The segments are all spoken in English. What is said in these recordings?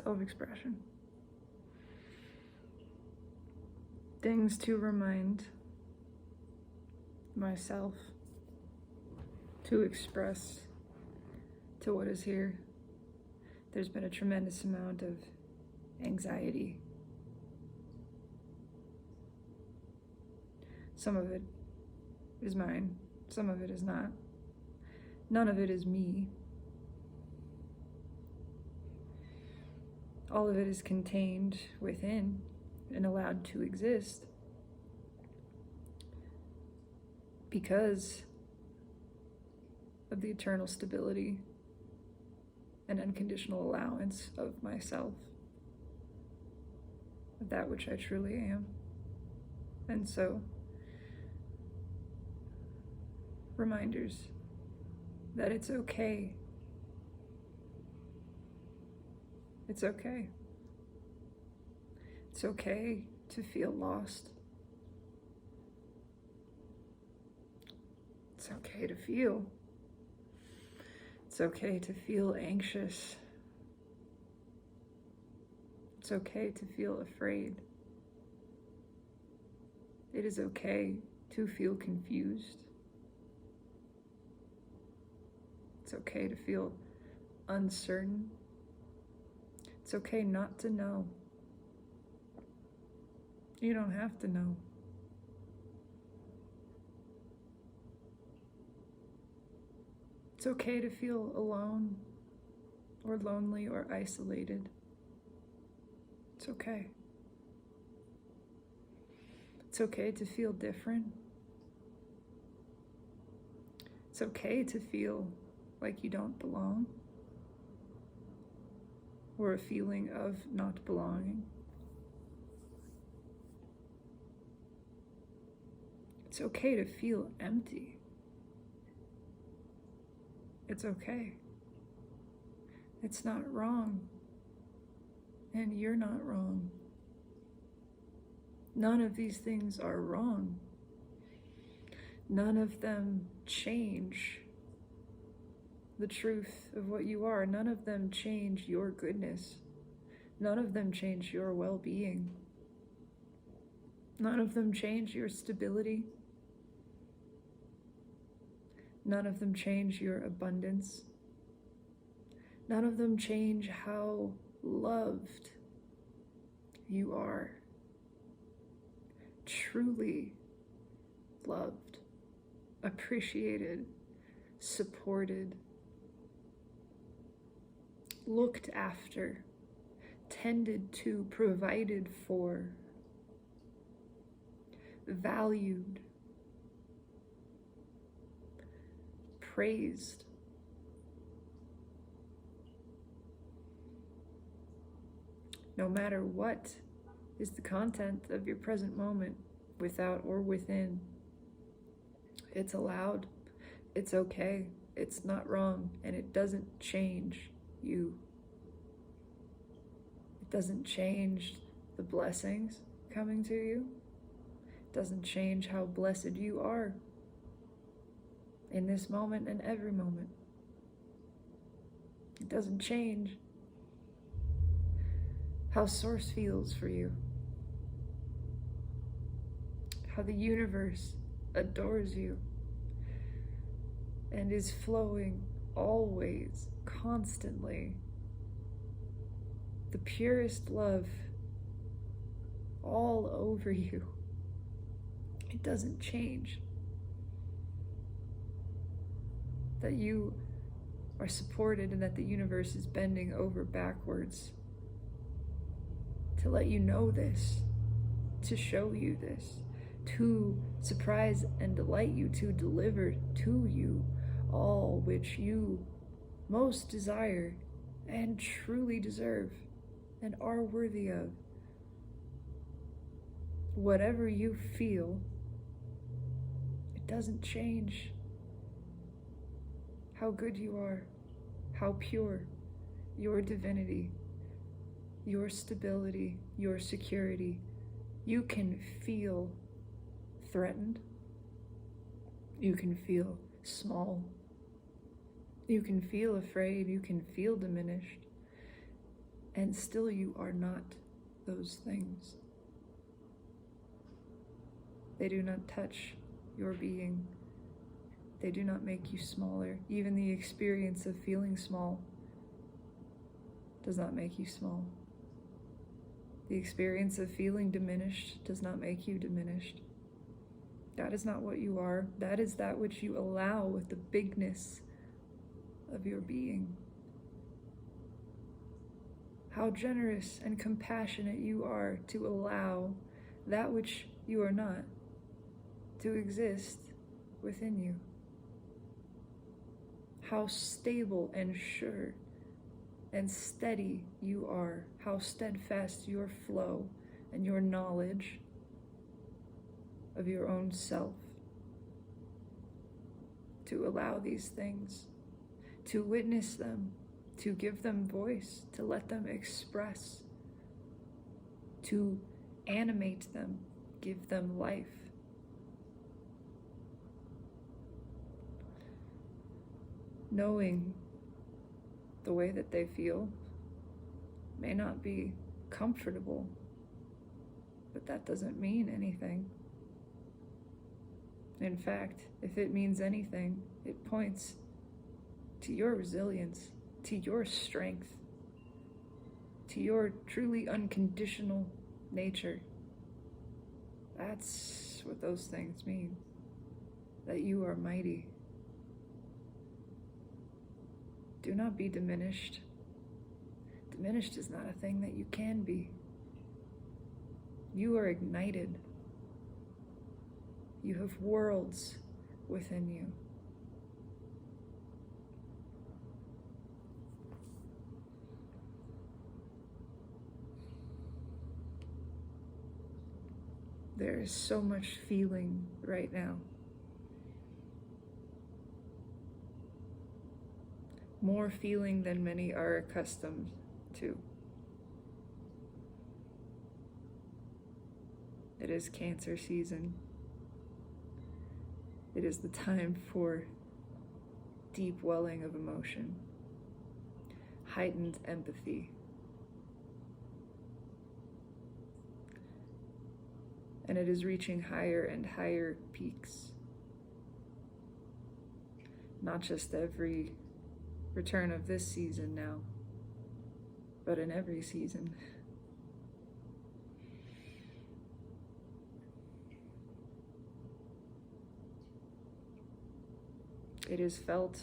self-expression. Things to remind myself to express to what is here. There's been a tremendous amount of anxiety. Some of it is mine, some of it is not. None of it is me. All of it is contained within and allowed to exist because of the eternal stability and unconditional allowance of myself, of that which I truly am. And so, reminders that it's okay. It's okay. It's okay to feel lost. It's okay to feel. It's okay to feel anxious. It's okay to feel afraid. It is okay to feel confused. It's okay to feel uncertain. It's okay not to know. You don't have to know. It's okay to feel alone or lonely or isolated. It's okay. It's okay to feel different. It's okay to feel like you don't belong, or a feeling of not belonging. It's okay to feel empty. It's okay. It's not wrong, and you're not wrong. None of these things are wrong. None of them change the truth of what you are. None of them change your goodness. None of them change your well-being. None of them change your stability. None of them change your abundance. None of them change how loved you are. Truly loved, appreciated, supported, looked after, tended to, provided for, valued, praised. No matter what is the content of your present moment, without or within, it's allowed, it's okay, it's not wrong, and it doesn't change you. It doesn't change the blessings coming to you. It doesn't change how blessed you are in this moment and every moment. It doesn't change how Source feels for you, how the universe adores you and is flowing always, constantly, the purest love all over you. It doesn't change. That you are supported and that the universe is bending over backwards to let you know this, to show you this, to surprise and delight you, to deliver to you all which you most desire and truly deserve and are worthy of. Whatever you feel, it doesn't change how good you are, how pure your divinity, your stability, your security. You can feel threatened. You can feel small. You can feel afraid. You can feel diminished. And still you are not those things. They do not touch your being. They do not make you smaller. Even the experience of feeling small does not make you small. The experience of feeling diminished does not make you diminished. That is not what you are. That is that which you allow with the bigness of your being. How generous and compassionate you are to allow that which you are not to exist within you. How stable and sure and steady you are. How steadfast your flow and your knowledge of your own self. To allow these things, to witness them, to give them voice, to let them express, to animate them, give them life. Knowing the way that they feel may not be comfortable, but that doesn't mean anything. In fact, if it means anything, it points to your resilience, to your strength, to your truly unconditional nature. That's what those things mean, that you are mighty. Do not be diminished. Diminished is not a thing that you can be. You are ignited. You have worlds within you. There is so much feeling right now. More feeling than many are accustomed to. It is Cancer season. It is the time for deep welling of emotion, heightened empathy, and it is reaching higher and higher peaks. Not just every return of this season now, but in every season. It is felt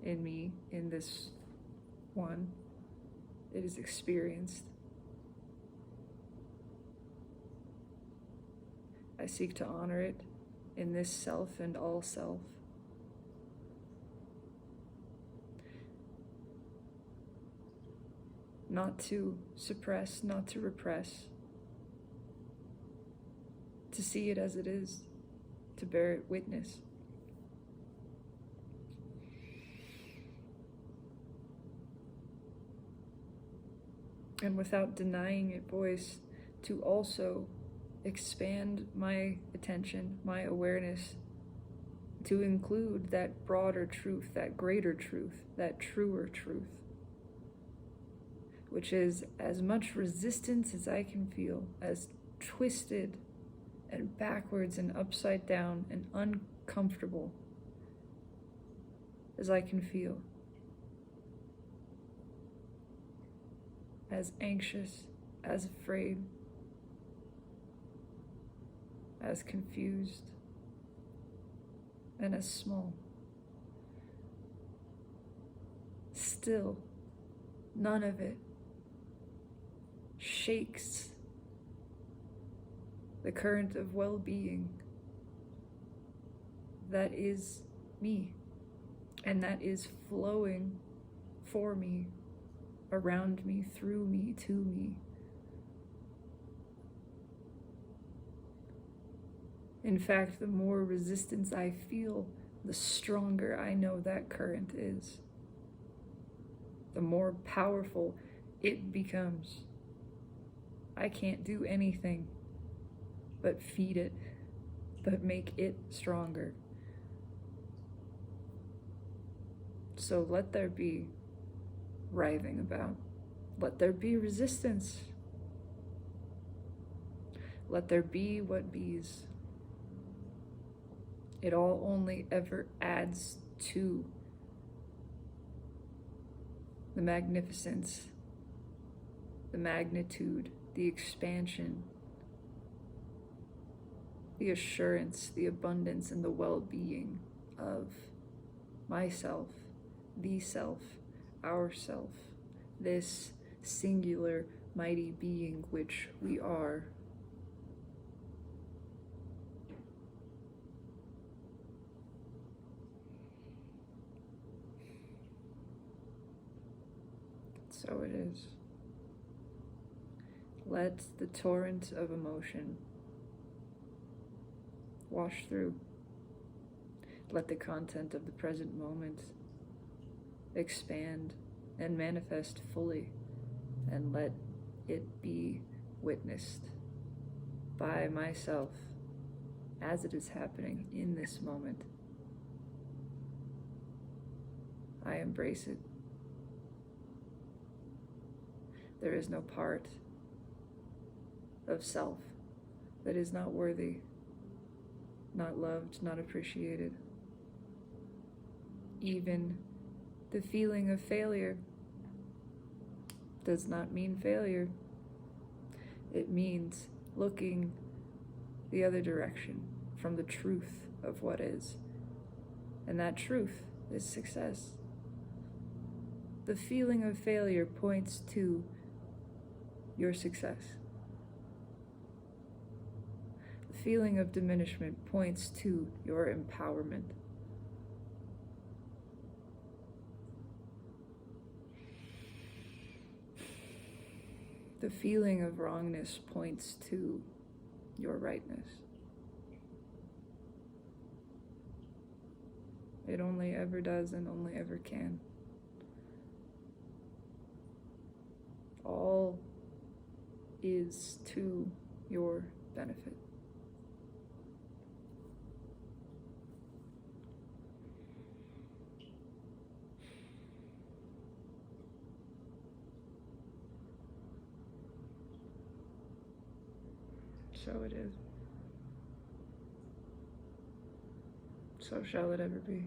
in me, in this one. It is experienced. I seek to honor it in this self and all self. Not to suppress, not to repress. To see it as it is, to bear it witness. And without denying it voice, to also expand my attention, my awareness, to include that broader truth, that greater truth, that truer truth, which is as much resistance as I can feel, as twisted and backwards and upside down and uncomfortable as I can feel, as anxious, as afraid, as confused, and as small. Still, none of it shakes the current of well-being that is me, and that is flowing for me, around me, through me, to me. In fact, the more resistance I feel, the stronger I know that current is. The more powerful it becomes. I can't do anything but feed it, but make it stronger. So let there be writhing about. Let there be resistance. Let there be what bees. It all only ever adds to the magnificence, the magnitude, the expansion, the assurance, the abundance, and the well-being of myself, the self, ourself, this singular mighty being which we are. So it is. Let the torrent of emotion wash through. Let the content of the present moment expand and manifest fully, and let it be witnessed by myself as it is happening in this moment. I embrace it. There is no part of self that is not worthy, not loved, not appreciated. Even the feeling of failure does not mean failure. It means looking the other direction from the truth of what is. And that truth is success. The feeling of failure points to your success. The feeling of diminishment points to your empowerment. The feeling of wrongness points to your rightness. It only ever does and only ever can. All is to your benefit. So it is. So shall it ever be.